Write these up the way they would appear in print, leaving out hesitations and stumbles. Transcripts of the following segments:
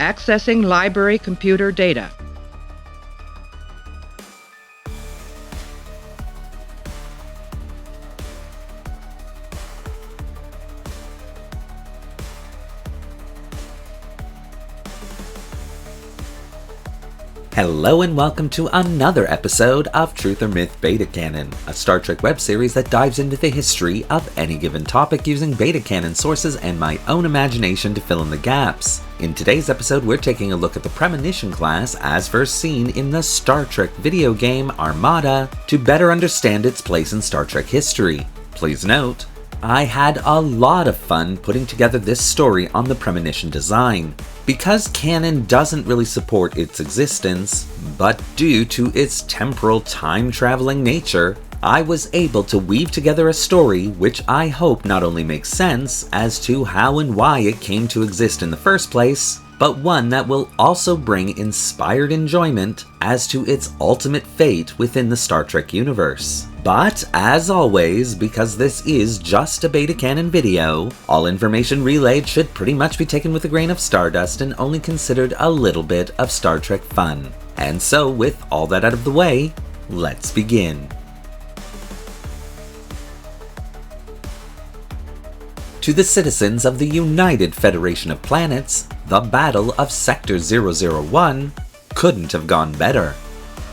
Accessing library computer data. Hello and welcome to another episode of Truth or Myth Beta Canon, a Star Trek web series that dives into the history of any given topic using beta canon sources and my own imagination to fill in the gaps. In today's episode, we're taking a look at the Premonition Class as first seen in the Star Trek video game Armada to better understand its place in Star Trek history. Please note, I had a lot of fun putting together this story on the Premonition design. Because canon doesn't really support its existence, but due to its temporal time-traveling nature, I was able to weave together a story which I hope not only makes sense as to how and why it came to exist in the first place, but one that will also bring inspired enjoyment as to its ultimate fate within the Star Trek universe. But, as always, because this is just a beta canon video, all information relayed should pretty much be taken with a grain of stardust and only considered a little bit of Star Trek fun. And so, with all that out of the way, let's begin. To the citizens of the United Federation of Planets, the Battle of Sector 001 couldn't have gone better.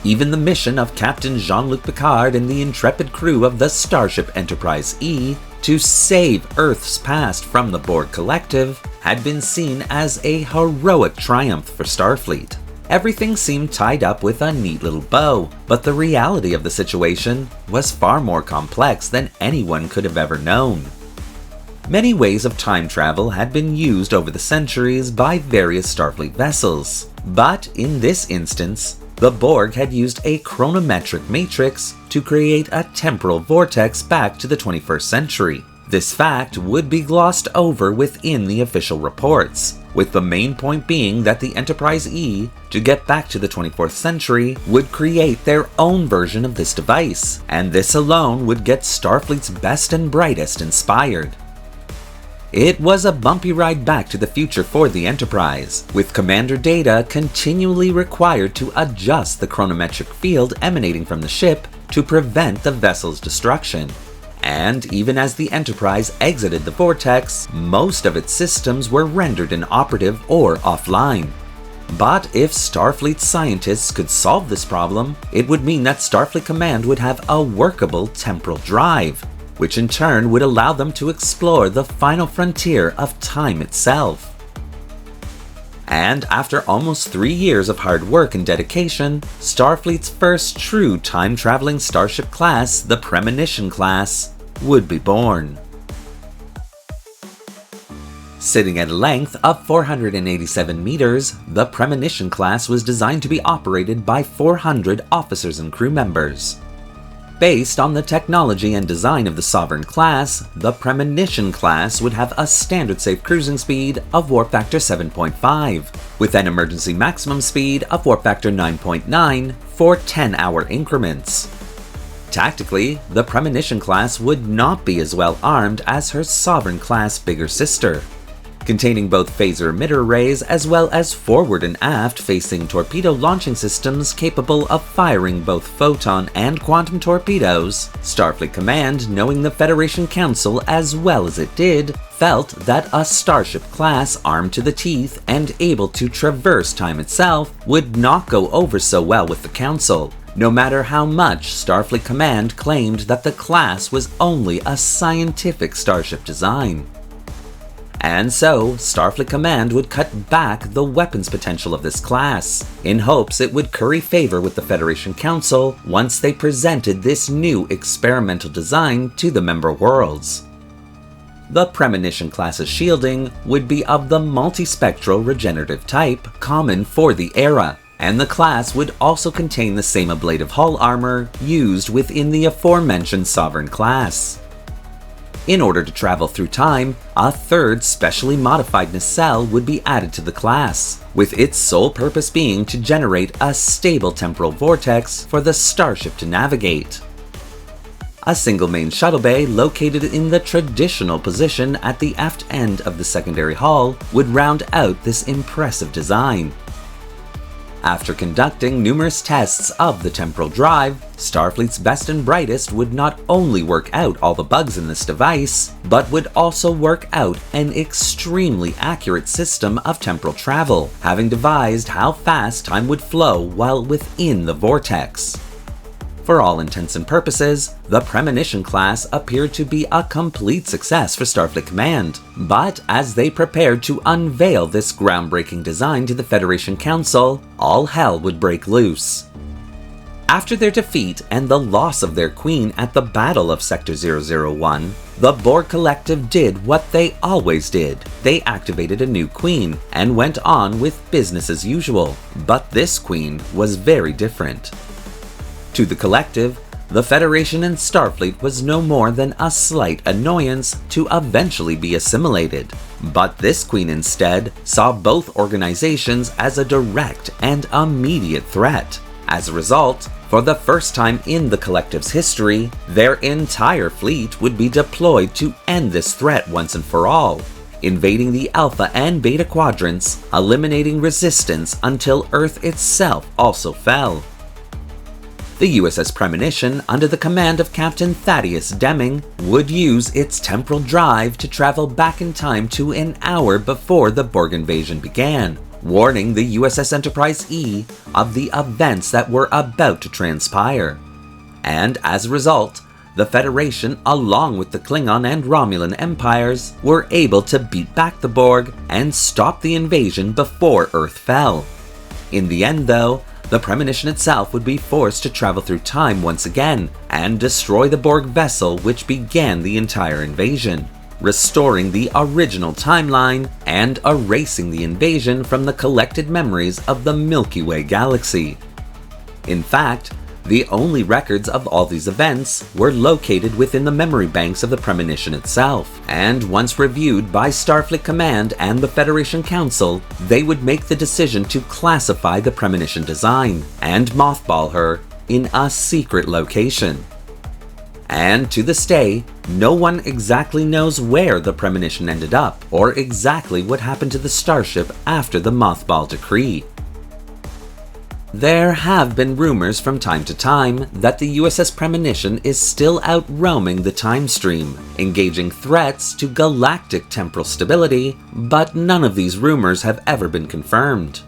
Even the mission of Captain Jean-Luc Picard and the intrepid crew of the Starship Enterprise E to save Earth's past from the Borg Collective had been seen as a heroic triumph for Starfleet. Everything seemed tied up with a neat little bow, but the reality of the situation was far more complex than anyone could have ever known. Many ways of time travel had been used over the centuries by various Starfleet vessels, but in this instance, the Borg had used a chronometric matrix to create a temporal vortex back to the 21st century. This fact would be glossed over within the official reports, with the main point being that the Enterprise E, to get back to the 24th century, would create their own version of this device, and this alone would get Starfleet's best and brightest inspired. It was a bumpy ride back to the future for the Enterprise, with Commander Data continually required to adjust the chronometric field emanating from the ship to prevent the vessel's destruction. And even as the Enterprise exited the vortex, most of its systems were rendered inoperative or offline. But if Starfleet scientists could solve this problem, it would mean that Starfleet Command would have a workable temporal drive, which in turn would allow them to explore the final frontier of time itself. And after almost 3 years of hard work and dedication, Starfleet's first true time-traveling starship class, the Premonition Class, would be born. Sitting at a length of 487 meters, the Premonition Class was designed to be operated by 400 officers and crew members. Based on the technology and design of the Sovereign class, the Premonition class would have a standard safe cruising speed of warp factor 7.5, with an emergency maximum speed of warp factor 9.9 for 10-hour increments. Tactically, the Premonition class would not be as well armed as her Sovereign class bigger sister, containing both phaser emitter arrays as well as forward and aft facing torpedo launching systems capable of firing both photon and quantum torpedoes. Starfleet Command, knowing the Federation Council as well as it did, felt that a starship class armed to the teeth and able to traverse time itself would not go over so well with the Council, no matter how much Starfleet Command claimed that the class was only a scientific starship design. And so, Starfleet Command would cut back the weapons potential of this class, in hopes it would curry favor with the Federation Council once they presented this new experimental design to the member worlds. The Premonition class's shielding would be of the multispectral regenerative type common for the era, and the class would also contain the same ablative hull armor used within the aforementioned Sovereign class. In order to travel through time, a third specially modified nacelle would be added to the class, with its sole purpose being to generate a stable temporal vortex for the starship to navigate. A single main shuttle bay located in the traditional position at the aft end of the secondary hull would round out this impressive design. After conducting numerous tests of the temporal drive, Starfleet's best and brightest would not only work out all the bugs in this device, but would also work out an extremely accurate system of temporal travel, having devised how fast time would flow while within the vortex. For all intents and purposes, the Premonition Class appeared to be a complete success for Starfleet Command, but as they prepared to unveil this groundbreaking design to the Federation Council, all hell would break loose. After their defeat and the loss of their queen at the Battle of Sector 001, the Borg Collective did what they always did. They activated a new queen and went on with business as usual, but this queen was very different. To the Collective, the Federation and Starfleet was no more than a slight annoyance to eventually be assimilated. But this queen instead saw both organizations as a direct and immediate threat. As a result, for the first time in the Collective's history, their entire fleet would be deployed to end this threat once and for all, invading the Alpha and Beta quadrants, eliminating resistance until Earth itself also fell. The USS Premonition, under the command of Captain Thaddeus Deming, would use its temporal drive to travel back in time to an hour before the Borg invasion began, warning the USS Enterprise E of the events that were about to transpire. And as a result, the Federation, along with the Klingon and Romulan empires, were able to beat back the Borg and stop the invasion before Earth fell. In the end, though, the Premonition itself would be forced to travel through time once again and destroy the Borg vessel which began the entire invasion, restoring the original timeline and erasing the invasion from the collected memories of the Milky Way galaxy. In fact, the only records of all these events were located within the memory banks of the Premonition itself, and once reviewed by Starfleet Command and the Federation Council, they would make the decision to classify the Premonition design and mothball her in a secret location. And to this day, no one exactly knows where the Premonition ended up, or exactly what happened to the starship after the mothball decree. There have been rumors from time to time that the USS Premonition is still out roaming the time stream, engaging threats to galactic temporal stability, but none of these rumors have ever been confirmed.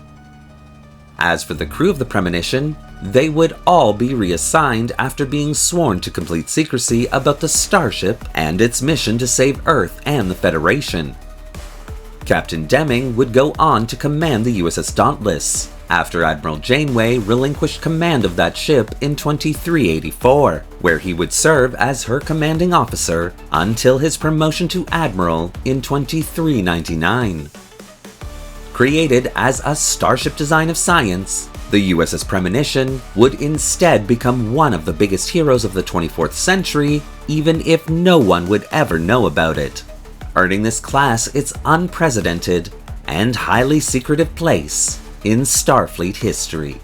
As for the crew of the Premonition, they would all be reassigned after being sworn to complete secrecy about the starship and its mission to save Earth and the Federation. Captain Deming would go on to command the USS Dauntless, after Admiral Janeway relinquished command of that ship in 2384, where he would serve as her commanding officer until his promotion to Admiral in 2399. Created as a starship design of science, the USS Premonition would instead become one of the biggest heroes of the 24th century, even if no one would ever know about it, earning this class its unprecedented and highly secretive place in Starfleet history.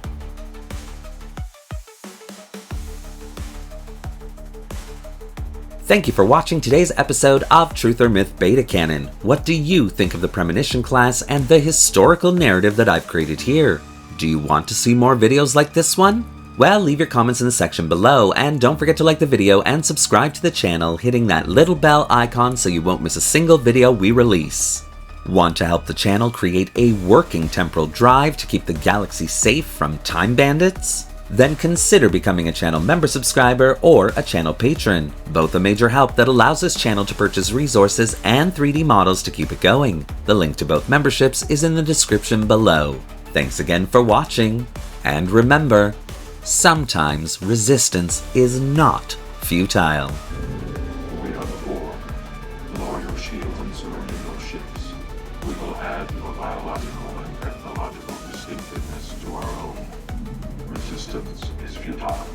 Thank you for watching today's episode of Truth or Myth Beta Canon. What do you think of the Premonition class and the historical narrative that I've created here? Do you want to see more videos like this one? Well, leave your comments in the section below, and don't forget to like the video and subscribe to the channel, hitting that little bell icon so you won't miss a single video we release. Want to help the channel create a working temporal drive to keep the galaxy safe from time bandits? Then consider becoming a channel member subscriber or a channel patron, both a major help that allows this channel to purchase resources and 3D models to keep it going. The link to both memberships is in the description below. Thanks again for watching, and remember, sometimes resistance is not futile. We are the Borg. Lower your shields and surrender your ships. We will add your biological and technological distinctiveness to our own. Resistance is futile.